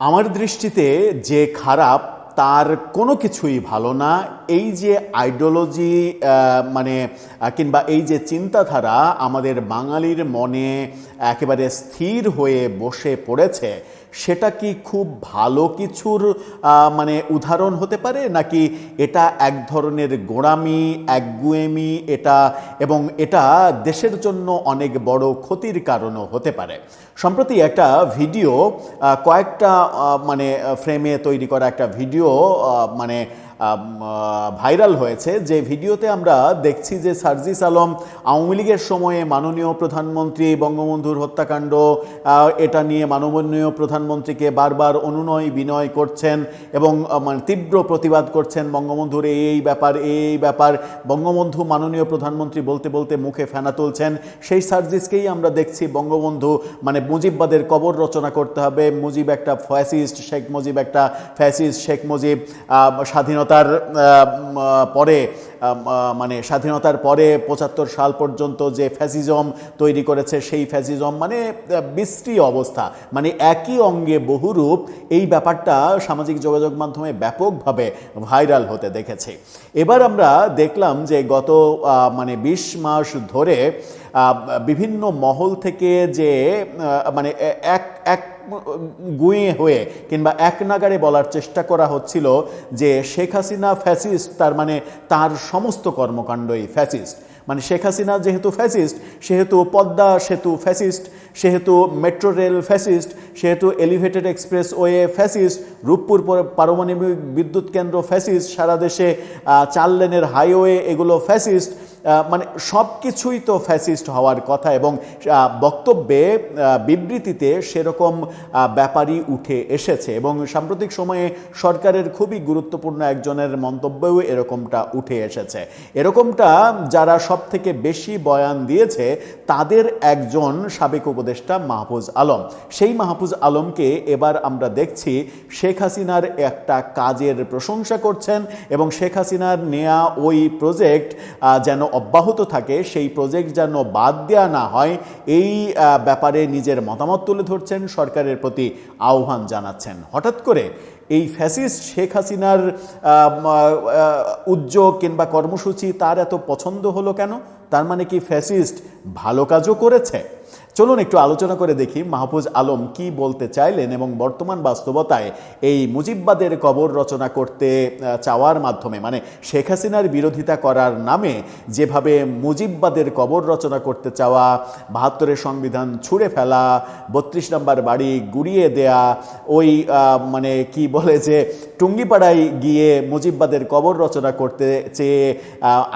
আমার দৃষ্টিতে যে খারাপ তার কোনো কিছুই ভালো না। এই যে আইডিওলজি কিংবা এই যে চিন্তাধারা আমাদের বাঙালির মনে একেবারে স্থির হয়ে বসে পড়েছে, সেটা কি খুব ভালো কিছুর উদাহরণ হতে পারে, নাকি এটা এক ধরনের গোঁড়ামি, একগুঁয়েমি এবং এটা দেশের জন্য অনেক বড় ক্ষতির কারণও হতে পারে। সম্প্রতি একটা ভিডিও, কয়েকটা ফ্রেমে তৈরি করা একটা ভিডিও ভাইরাল হয়েছে। যে ভিডিওতে আমরা দেখছি যে সার্জিস আলম আওয়ামী লীগের সময়ে মাননীয় প্রধানমন্ত্রী বঙ্গবন্ধুর হত্যাকাণ্ড, এটা নিয়ে মাননীয় প্রধানমন্ত্রীকে বারবার অনুনয় বিনয় করছেন এবং তীব্র প্রতিবাদ করছেন বঙ্গবন্ধুর এই ব্যাপার। বঙ্গবন্ধু মাননীয় প্রধানমন্ত্রী বলতে বলতে মুখে ফেনা তুলছেন। সেই সার্জিসকেই আমরা দেখছি বঙ্গবন্ধু মুজিববাদের কবর রচনা করতে হবে, মুজিব একটা ফ্যাসিস্ট, শেখ মুজিব একটা ফ্যাসিস্ট, শেখ মুজিব স্বাধীনতার পরে ৭৫ সাল পর্যন্ত যে ফ্যাসিজম তৈরি করেছে, সেই ফ্যাসিজম বিশ্রী অবস্থা, একই অঙ্গে বহুরূপ। এই ব্যাপারটা সামাজিক যোগাযোগ মাধ্যমে ব্যাপকভাবে ভাইরাল হতে দেখেছি। এবার আমরা দেখলাম যে গত ২০ মাস ধরে বিভিন্ন মহল থেকে যে এক গুঁয়ে হয়ে কিংবা এক নাগাড়ে বলার চেষ্টা করা হচ্ছিল যে শেখ হাসিনা ফ্যাসিস্ট, তার সমস্ত কর্মকাণ্ডই ফ্যাসিস্ট। শেখ হাসিনা যেহেতু ফ্যাসিস্ট, সেহেতু পদ্মা সেতু ফ্যাসিস্ট, সেহেতু মেট্রো রেল ফ্যাসিস্ট, সেহেতু এলিভেটেড এক্সপ্রেসওয়ে ফ্যাসিস্ট, রূপপুর পারমাণবিক বিদ্যুৎ কেন্দ্র ফ্যাসিস্ট, সারা দেশে ৪ লেনের হাইওয়ে এগুলো ফ্যাসিস্ট। সব কিছুই তো ফ্যাসিস্ট হওয়ার কথা, এবং বক্তব্যে বিবৃতিতে সেরকম ব্যাপারই উঠে এসেছে। এবং সাম্প্রতিক সময়ে সরকারের খুবই গুরুত্বপূর্ণ একজনের মন্তব্যেও এরকমটা উঠে এসেছে। এরকমটা যারা সব থেকে বেশি বয়ান দিয়েছে তাদের একজন সাবেক উপদেষ্টা মাহফুজ আলম। সেই মাহফুজ আলমকে এবার আমরা দেখছি শেখ হাসিনার একটা কাজের প্রশংসা করছেন, এবং শেখ হাসিনার নেয়া ওই প্রজেক্ট যেন অব্যাহত থাকে, সেই প্রজেক্ট যেন বাদ দেওয়া না হয়, এই ব্যাপারে নিজের মতামত তুলে ধরছেন, সরকারের প্রতি আহ্বান জানাচ্ছেন। হঠাৎ করে এই ফ্যাসিস্ট শেখ হাসিনার উদ্যোগ কিংবা কর্মসূচি তার এত পছন্দ হলো কেন? তার কি ফ্যাসিস্ট ভালো কাজও করেছে? চলুন একটু আলোচনা করে দেখি মাহফুজ আলম কি বলতে চাইলেন, এবং বর্তমান বাস্তবতায় এই মুজিববাদের কবর রচনা করতে চাওয়ার মাধ্যমে, শেখ হাসিনার বিরোধিতা করার নামে যেভাবে মুজিববাদের কবর রচনা করতে চাওয়া, ৭২-এর সংবিধান ছুঁড়ে ফেলা, ৩২ নম্বর বাড়ি গুড়িয়ে দেয়া, ওই কি বলে যে টুঙ্গিপাড়ায় গিয়ে মুজিববাদের কবর রচনা করতে চেয়ে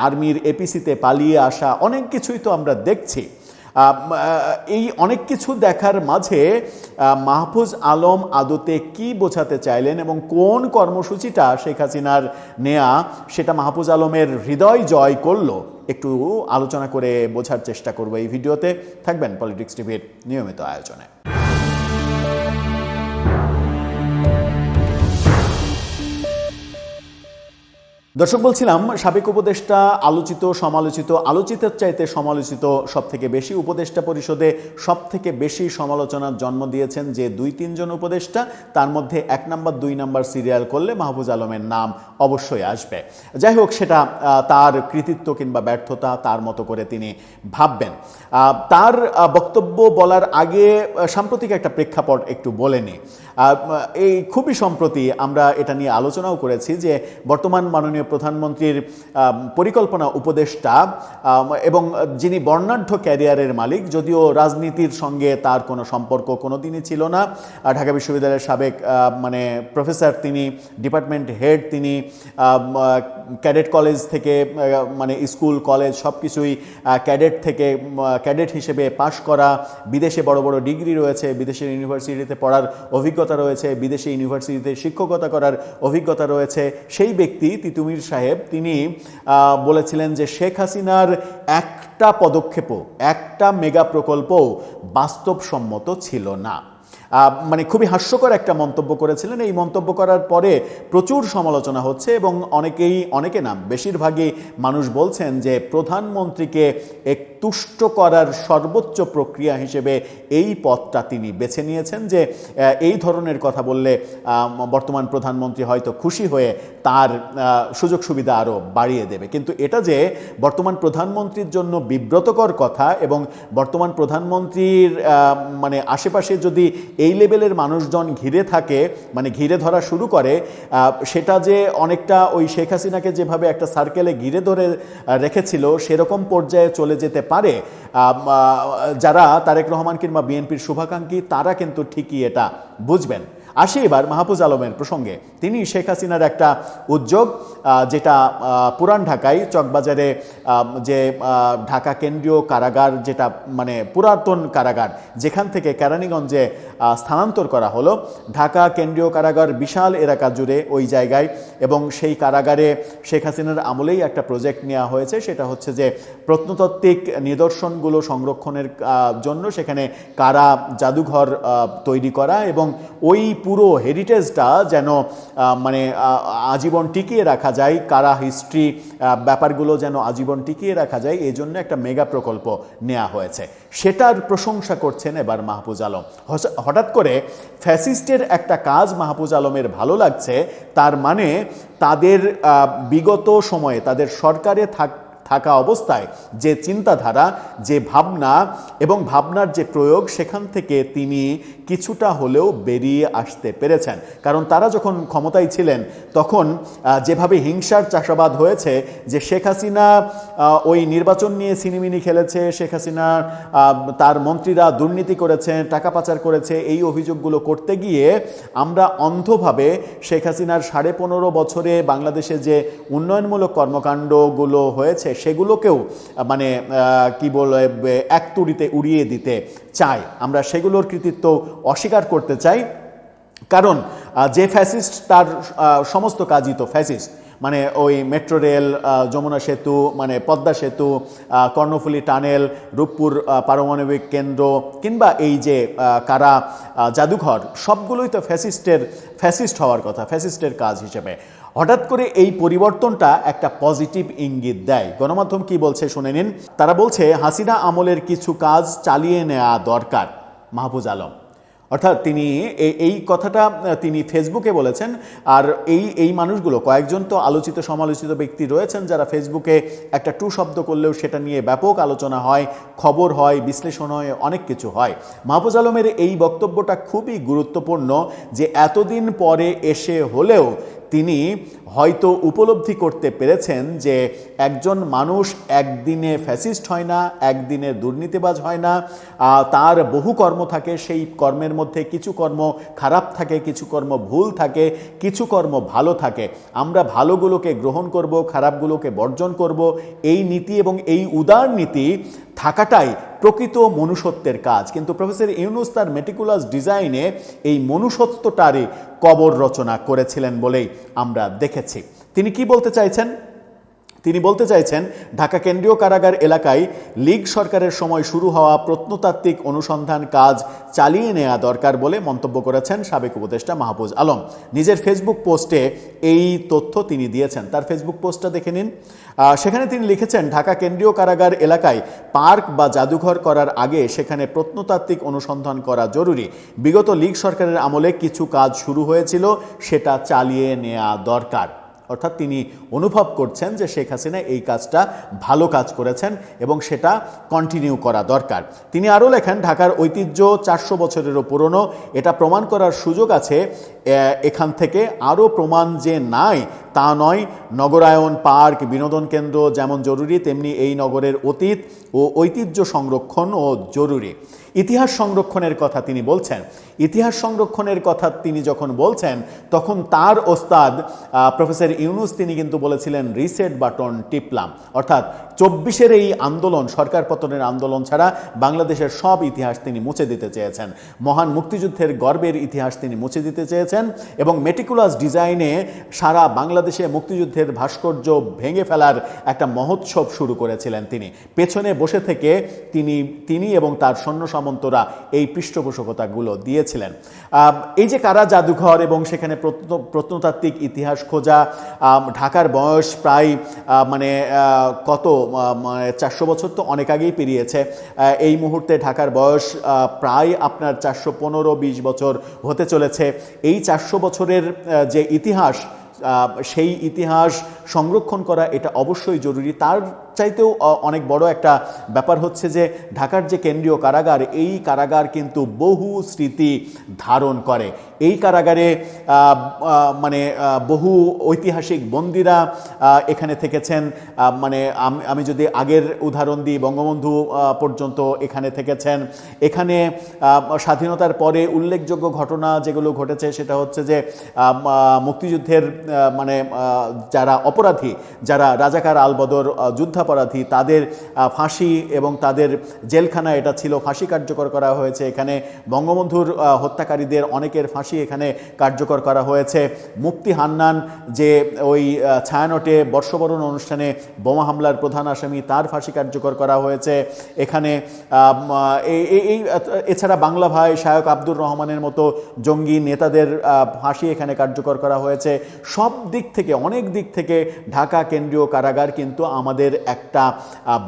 আর্মির এপিসিতে পালিয়ে আসা, অনেক কিছুই তো আমরা দেখছি। এই অনেক কিছু দেখার মাঝে মাহফুজ আলম আদতে কি বোঝাতে চাইলেন এবং কোন কর্মসূচিটা শেখ হাসিনার নেয়া সেটা মাহফুজ আলমের হৃদয় জয় করলো, একটু আলোচনা করে বোঝার চেষ্টা করব এই ভিডিওতে। থাকবেন পলিটিক্স টিভির নিয়মিত আয়োজনে। দর্শক, বলছিলাম সাবেক উপদেষ্টা আলোচিত সমালোচিত, আলোচিতের চাইতে সমালোচিত সব থেকে বেশি, উপদেষ্টা পরিষদে সব থেকে বেশি সমালোচনার জন্ম দিয়েছেন যে ২-৩ জন উপদেষ্টা, তার মধ্যে ১ নাম্বার ২ নাম্বার সিরিয়াল করলে মাহফুজ আলমের নাম অবশ্যই আসবে। যাই হোক, সেটা তার কৃতিত্ব কিংবা ব্যর্থতা, তার মতো করে তিনি ভাববেন। তার বক্তব্য বলার আগে সাম্প্রতিক একটা প্রেক্ষাপট একটু বলে নিই। এই খুবই সম্প্রতি আমরা এটা নিয়ে আলোচনাও করেছি যে বর্তমান মাননীয় প্রধানমন্ত্রীর পরিকল্পনা উপদেষ্টা এবং যিনি বর্ণাঢ্য ক্যারিয়ারের মালিক, যদিও রাজনীতির সঙ্গে তার কোনো সম্পর্ক কোনোদিনই ছিল না, ঢাকা বিশ্ববিদ্যালয়ের সাবেক প্রফেসর তিনি, ডিপার্টমেন্ট হেড তিনি, ক্যাডেট কলেজ থেকে স্কুল কলেজ সব কিছুই ক্যাডেট হিসেবে পাশ করা, বিদেশে বড় বড় ডিগ্রি রয়েছে, বিদেশের ইউনিভার্সিটিতে পড়ার অভিজ্ঞতা রয়েছে, বিদেশি ইউনিভার্সিটিতে শিক্ষকতা করার অভিজ্ঞতা রয়েছে। সেই ব্যক্তি তিতুমির সাহেব তিনি বলেছিলেন যে শেখ হাসিনার একটা পদক্ষেপও, একটা মেগা প্রকল্পও বাস্তবসম্মত ছিল না। মানে খুবই হাস্যকর একটা মন্তব্য করেছিলেন। এই মন্তব্য করার পরে প্রচুর সমালোচনা হচ্ছে এবং অনেকে না বেশিরভাগই মানুষ বলছেন যে প্রধানমন্ত্রীকে তুষ্ট করার সর্বোচ্চ প্রক্রিয়া হিসেবে এই পথটা তিনি বেছে নিয়েছেন, যে এই ধরনের কথা বললে বর্তমান প্রধানমন্ত্রী হয়তো খুশি হয়ে তার সুযোগ সুবিধা আরও বাড়িয়ে দেবে। কিন্তু এটা যে বর্তমান প্রধানমন্ত্রীর জন্য বিব্রতকর কথা এবং বর্তমান প্রধানমন্ত্রীর মানে আশেপাশে যদি এই লেভেলের মানুষজন ঘিরে থাকে, মানে ঘিরে ধরা শুরু করে, সেটা যে অনেকটা ওই শেখ হাসিনাকে যেভাবে একটা সার্কেলে ঘিরে ধরে রেখেছিল সেরকম পর্যায়ে চলে যেতে পারে, যারা তারেক রহমান কিংবা বিএনপির শুভাকাঙ্ক্ষী তারা কিন্তু ঠিকই এটা বুঝবেন। আসি এবার মাহফুজ আলমের প্রসঙ্গে। তিনি শেখ হাসিনার একটা উদ্যোগ, যেটা পুরান ঢাকায় চকবাজারে যে ঢাকা কেন্দ্রীয় কারাগার, যেটা মানে পুরাতন কারাগার যেখান থেকে কেরানীগঞ্জে স্থানান্তর করা হলো, ঢাকা কেন্দ্রীয় কারাগার বিশাল এলাকা জুড়ে ওই জায়গায়, এবং সেই কারাগারে শেখ হাসিনার আমলেই একটা প্রজেক্ট নেওয়া হয়েছে, সেটা হচ্ছে যে প্রত্নতাত্ত্বিক নিদর্শনগুলো সংরক্ষণের জন্য সেখানে কারা জাদুঘর তৈরি করা এবং ওই পুরো হেরিটেজটা যেন মানে আজীবন টিকিয়ে রাখা যায়, কারা হিস্ট্রি ব্যাপারগুলো যেন আজীবন টিকিয়ে রাখা যায়, এই জন্য একটা মেগা প্রকল্প নেওয়া হয়েছে। সেটার প্রশংসা করছেন এবার মাহফুজ আলম। হঠাৎ করে ফ্যাসিস্টের একটা কাজ মাহফুজ আলমের ভালো লাগছে, তার মানে তাদের বিগত সময়ে তাদের সরকারে থাকা অবস্থায় যে চিন্তাধারা, যে ভাবনা এবং ভাবনার যে প্রয়োগ, সেখান থেকে তিনি কিছুটা হলেও বেরিয়ে আসতে পেরেছেন। কারণ তারা যখন ক্ষমতায় ছিলেন তখন যেভাবে হিংসার চাষাবাদ হয়েছে, যে শেখ হাসিনা ওই নির্বাচন নিয়ে সিনেমিনি খেলেছে, শেখ হাসিনা তার মন্ত্রীরা দুর্নীতি করেছে, টাকা পাচার করেছে, এই অভিযোগগুলো করতে গিয়ে আমরা অন্ধভাবে শেখ হাসিনার 15.5 বছরে বাংলাদেশে যে উন্নয়নমূলক কর্মকাণ্ডগুলো হয়েছে সেগুলোকেও মানে কি বলে এক তুড়িতে উড়িয়ে দিতে চাই। আমরা সেগুলোর কৃতিত্ব অস্বীকার করতে চাই, কারণ যে ফ্যাসিস্ট তার সমস্ত কাজই তো ফ্যাসিস্ট। মানে ওই মেট্রো রেল, যমুনা সেতু, মানে পদ্মা সেতু, কর্ণফুলী টানেল, রূপপুর পারমাণবিক কেন্দ্র কিংবা এই যে কারা জাদুঘর, সবগুলোই তো ফ্যাসিস্ট হওয়ার কথা, ফ্যাসিস্টের কাজ হিসেবে। হঠাৎ করে এই পরিবর্তনটা একটা পজিটিভ ইঙ্গিত দেয়। গণমাধ্যম কি বলছে শুনে নিন। তারা বলছে হাসিনা আমলের কিছু কাজ চালিয়ে নেওয়া দরকার। মাহফুজ আলম অর্থাৎ তিনি এই কথাটা তিনি ফেসবুকে বলেছেন। আর এই মানুষগুলো, কয়েকজন তো আলোচিত সমালোচিত ব্যক্তি রয়েছেন যারা ফেসবুকে একটা টু শব্দ করলেও সেটা নিয়ে ব্যাপক আলোচনা হয়, খবর হয়, বিশ্লেষণ হয়, অনেক কিছু হয়। মাহফুজ আলমের এই বক্তব্যটা খুবই গুরুত্বপূর্ণ, যে এতদিন পরে এসে হলেও তিনি হয়তো উপলব্ধি করতে পেরেছেন যে একজন মানুষ একদিনে ফ্যাসিস্ট হয় না, একদিনে দুর্নীতিবাজ হয় না, তার বহু কর্ম থাকে, সেই কর্মের মধ্যে কিছু কর্ম খারাপ থাকে, কিছু কর্ম ভুল থাকে, কিছু কর্ম ভালো থাকে। আমরা ভালোগুলোকে গ্রহণ করব, খারাপগুলোকে বর্জন করব, এই নীতি এবং এই উদার নীতি থাকাটাই প্রকৃত মনুষ্যত্বের কাজ। কিন্তু প্রফেসর ইউনূস তার মেটিকুলাস ডিজাইনে এই মনুষ্যত্বটারই কবর রচনা করেছিলেন বলেই আমরা দেখেছি। তিনি কি বলতে চাইছেন? তিনি বলতে চাইছেন ঢাকা কেন্দ্রীয় কারাগার এলাকায় লীগ সরকারের সময় শুরু হওয়া প্রত্নতাত্ত্বিক অনুসন্ধান কাজ চালিয়ে নেওয়া দরকার বলে মন্তব্য করেছেন সাবেক উপদেষ্টা মাহফুজ আলম। নিজের ফেসবুক পোস্টে এই তথ্য তিনি দিয়েছেন। তার ফেসবুক পোস্টটা দেখে নিন। সেখানে তিনি লিখেছেন, ঢাকা কেন্দ্রীয় কারাগার এলাকায় পার্ক বা জাদুঘর করার আগে সেখানে প্রত্নতাত্ত্বিক অনুসন্ধান করা জরুরি। বিগত লীগ সরকারের আমলে কিছু কাজ শুরু হয়েছিল, সেটা চালিয়ে নেওয়া দরকার। অর্থাৎ তিনি অনুভব করছেন যে শেখ হাসিনা এই কাজটা ভালো কাজ করেছেন এবং সেটা কন্টিনিউ করা দরকার। তিনি আরও লেখেন, ঢাকার ঐতিহ্য 400 বছরেরও পুরনো, এটা প্রমাণ করার সুযোগ আছে। এখান থেকে আরও প্রমাণ যে নাই তা নয়। নগরায়ন, পার্ক, বিনোদন কেন্দ্র যেমন জরুরি, তেমনি এই নগরের অতীত ও ঐতিহ্য সংরক্ষণও জরুরি। ইতিহাস সংরক্ষণের কথা তিনি বলছেন। ইতিহাস সংরক্ষণের কথা তিনি যখন বলছেন তখন তার ওস্তাদ প্রফেসর ইউনূস তিনি কিন্তু বলেছিলেন রিসেট বাটন টিপলাম। অর্থাৎ 24-এর এই আন্দোলন, সরকার পতনের আন্দোলন ছাড়া বাংলাদেশের সব ইতিহাস তিনি মুছে দিতে চেয়েছেন। মহান মুক্তিযুদ্ধের গর্বের ইতিহাস তিনি মুছে দিতে চেয়েছেন এবং মেটিকুলাস ডিজাইনে সারা বাংলাদেশ বাংলাদেশে মুক্তিযুদ্ধের ভাস্কর্য ভেঙে ফেলার একটা মহোৎসব শুরু করেছিলেন তিনি। পেছনে বসে থেকে তিনি এবং তার সৈন্য সামন্তরা এই পৃষ্ঠপোষকতাগুলো দিয়েছিলেন। এই যে কারা জাদুঘর এবং সেখানে প্রত্নতাত্ত্বিক ইতিহাস খোঁজা, ঢাকার বয়স প্রায় কত 400 বছর তো অনেক আগেই পেরিয়েছে। এই মুহূর্তে ঢাকার বয়স প্রায় আপনার 415-20 বছর হতে চলেছে। এই 400 বছরের যে ইতিহাস, সেই ইতিহাস সংরক্ষণ করা এটা অবশ্যই জরুরি। তার চাইতেও অনেক বড় একটা ব্যাপার হচ্ছে যে ঢাকার যে কেন্দ্রীয় কারাগার, এই কারাগার কিন্তু বহু স্মৃতি ধারণ করে। এই কারাগারে বহু ঐতিহাসিক বন্দীরা এখানে থেকেছেন। আমি যদি আগের উদাহরণ দিই, বঙ্গবন্ধু পর্যন্ত এখানে থেকেছেন। এখানে স্বাধীনতার পরে উল্লেখযোগ্য ঘটনা যেগুলো ঘটেছে সেটা হচ্ছে যে মুক্তিযুদ্ধের যারা অপরাধী, যারা রাজাকার আলবদর যুদ্ধাপরাধী, তাদের ফাঁসি এবং তাদের জেলখানা এটা ছিল, ফাঁসি কার্যকর করা হয়েছে এখানে। বঙ্গবন্ধুর হত্যাকারীদের অনেকের ফাঁসি এখানে কার্যকর করা হয়েছে। মুফতি হান্নান যে ওই ছায়ানটে বর্ষবরণ অনুষ্ঠানে বোমা হামলার প্রধান আসামি, তার ফাঁসি কার্যকর করা হয়েছে এখানে। এছাড়া বাংলা ভাই শায়ক আব্দুর রহমানের মতো জঙ্গি নেতাদের ফাঁসি এখানে কার্যকর করা হয়েছে। সব দিক থেকে, অনেক দিক থেকে ঢাকা কেন্দ্রীয় কারাগার কিন্তু আমাদের একটা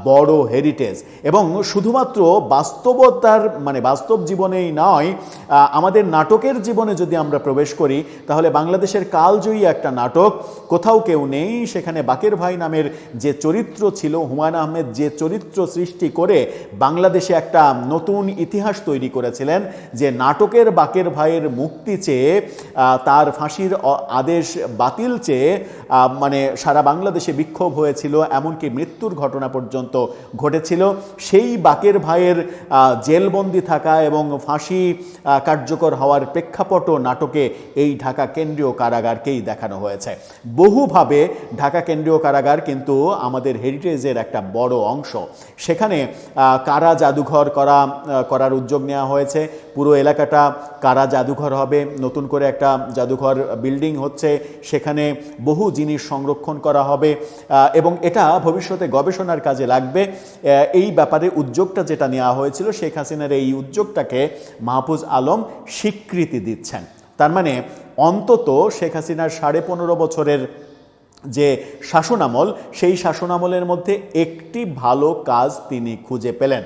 বড় হেরিটেজ। এবং শুধুমাত্র বাস্তবতার বাস্তব জীবনেই নয়, আমাদের নাটকের জীবনে যদি আমরা প্রবেশ করি তাহলে বাংলাদেশের কালজয়ী একটা নাটক কোথাও কেউ নেই, সেখানে বাকের ভাই নামের যে চরিত্র ছিল, হুমায়ুন আহমেদ যে চরিত্র সৃষ্টি করে বাংলাদেশে একটা নতুন ইতিহাস তৈরি করেছিলেন, যে নাটকের বাকের ভাইয়ের মুক্তি চেয়ে, তার ফাঁসির আদেশ বাতিল চেয়ে সারা বাংলাদেশে বিক্ষোভ হয়েছিল, এমনকি মৃত্যুর ঘটনা পর্যন্ত ঘটেছিল। সেই বাকের ভাইয়ের জেলবন্দি থাকা এবং ফাঁসি কার্যকর হওয়ার প্রেক্ষাপট নাটকে এই ঢাকা কেন্দ্রীয় কারাগারকেই দেখানো হয়েছে। বহুভাবে ঢাকা কেন্দ্রীয় কারাগার কিন্তু আমাদের হেরিটেজের একটা বড় অংশ। সেখানে কারা জাদুঘর করার উদ্যোগ নেওয়া হয়েছে। পুরো এলাকাটা কারা জাদুঘর হবে, নতুন করে একটা জাদুঘর বিল্ডিং হচ্ছে, সেখানে বহু জিনিস সংরক্ষণ করা হবে এবং এটা ভবিষ্যতে গবেষণার কাজে লাগবে। এই ব্যাপারে উদ্যোগটা যেটা নেওয়া হয়েছিল, শেখ হাসিনার এই উদ্যোগটাকে মাহফুজ আলম স্বীকৃতি দিচ্ছেন। তার অন্তত শেখ হাসিনার 15.5 বছরের যে শাসনামল, সেই শাসনামলের মধ্যে একটি ভালো কাজ তিনি খুঁজে পেলেন।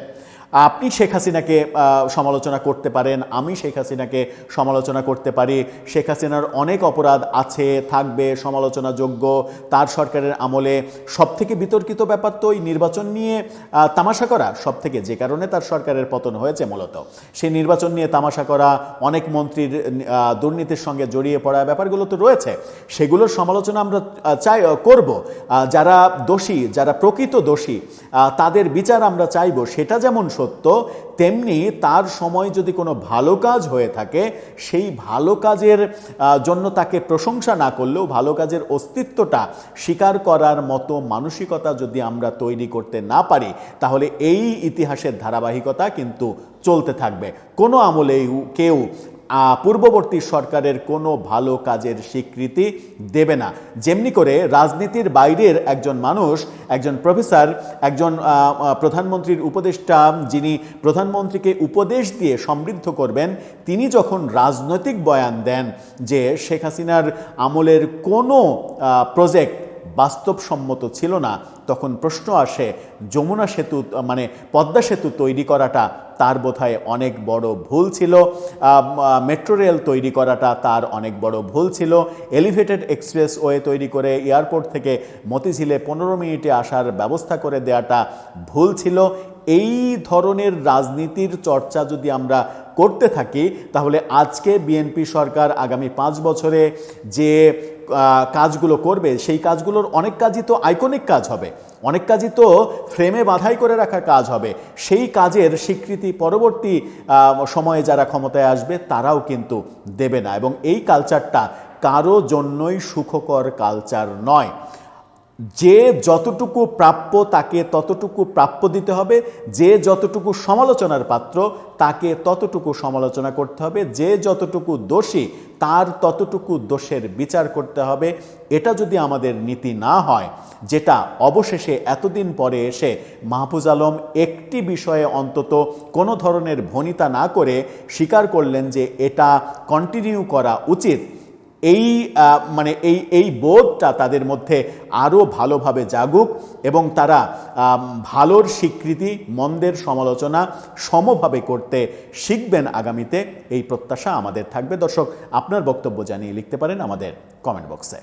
আপনি শেখ হাসিনাকে সমালোচনা করতে পারেন, আমি শেখ হাসিনাকে সমালোচনা করতে পারি। শেখ হাসিনার অনেক অপরাধ আছে, থাকবে, সমালোচনাযোগ্য। তার সরকারের আমলে সবথেকে বিতর্কিত ব্যাপার তো ওই নির্বাচন নিয়ে তামাশা করা, সবথেকে, যে কারণে তার সরকারের পতন হয়েছে মূলত। সেই নির্বাচন নিয়ে তামাশা করা, অনেক মন্ত্রীর দুর্নীতির সঙ্গে জড়িয়ে পড়া, ব্যাপারগুলো তো রয়েছে। সেগুলোর সমালোচনা আমরা করব। যারা দোষী, যারা প্রকৃত দোষী, তাদের বিচার আমরা চাইব। সেটা যেমন সত্য, তেমনি তার সময় যদি কোনো ভালো কাজ হয়ে থাকে, সেই ভালো কাজের জন্য তাকে প্রশংসা না করলেও ভালো কাজের অস্তিত্বটা স্বীকার করার মতো মানসিকতা যদি আমরা তৈরি করতে না পারি, তাহলে এই ইতিহাসের ধারাবাহিকতা কিন্তু চলতে থাকবে। কোনো আমলেই কেউ পূর্ববর্তী সরকারের কোনো ভালো কাজের স্বীকৃতি দেবে না। যেমনি করে রাজনীতির বাইরের একজন মানুষ, একজন প্রফেসর, একজন প্রধানমন্ত্রীর উপদেষ্টা, যিনি প্রধানমন্ত্রীকে উপদেশ দিয়ে সমৃদ্ধ করবেন, তিনি যখন রাজনৈতিক বয়ান দেন যে শেখ হাসিনার আমলের কোনো প্রজেক্ট বাস্তবসম্মত ছিল না, তখন প্রশ্ন আসে যমুনা সেতু পদ্মা সেতু তৈরি করাটা তার বোধহয় অনেক বড় ভুল ছিল, মেট্রো রেল তৈরি করাটা তার অনেক বড় ভুল ছিল, এলিভেটেড এক্সপ্রেসওয়ে তৈরি করে এয়ারপোর্ট থেকে মতিঝিলে 15 মিনিটে আসার ব্যবস্থা করে দেওয়াটা ভুল ছিল। এই ধরনের রাজনীতির চর্চা যদি আমরা করতে থাকি, তাহলে আজকে বিএনপি সরকার আগামী 5 বছরে যে কাজগুলো করবে, সেই কাজগুলোর অনেক কাজই তো আইকনিক কাজ হবে, অনেক কাজই তো ফ্রেমে বাঁধাই করে রাখা কাজ হবে। সেই কাজের স্বীকৃতি পরবর্তী সময়ে যারা ক্ষমতায় আসবে তারাও কিন্তু দেবে না, এবং এই কালচারটা কারো জন্যই সুখকর কালচার নয়। যে যতটুকু প্রাপ্য তাকে ততটুকু প্রাপ্য দিতে হবে, যে যতটুকু সমালোচনার পাত্র তাকে ততটুকু সমালোচনা করতে হবে, যে যতটুকু দোষী তার ততটুকু দোষের বিচার করতে হবে। এটা যদি আমাদের নীতি না হয়, যেটা অবশেষে এতদিন পরে এসে মাহফুজ আলম একটি বিষয়ে অন্তত কোনো ধরনের ভনিতা না করে স্বীকার করলেন যে এটা কন্টিনিউ করা উচিত, এই এই বোধটা তাদের মধ্যে আরও ভালোভাবে জাগুক এবং তারা ভালোর স্বীকৃতি মন্দের সমালোচনা সমভাবে করতে শিখবেন আগামীতে, এই প্রত্যাশা আমাদের থাকবে। দর্শক, আপনার বক্তব্য জানিয়ে লিখতে পারেন আমাদের কমেন্ট বক্সে।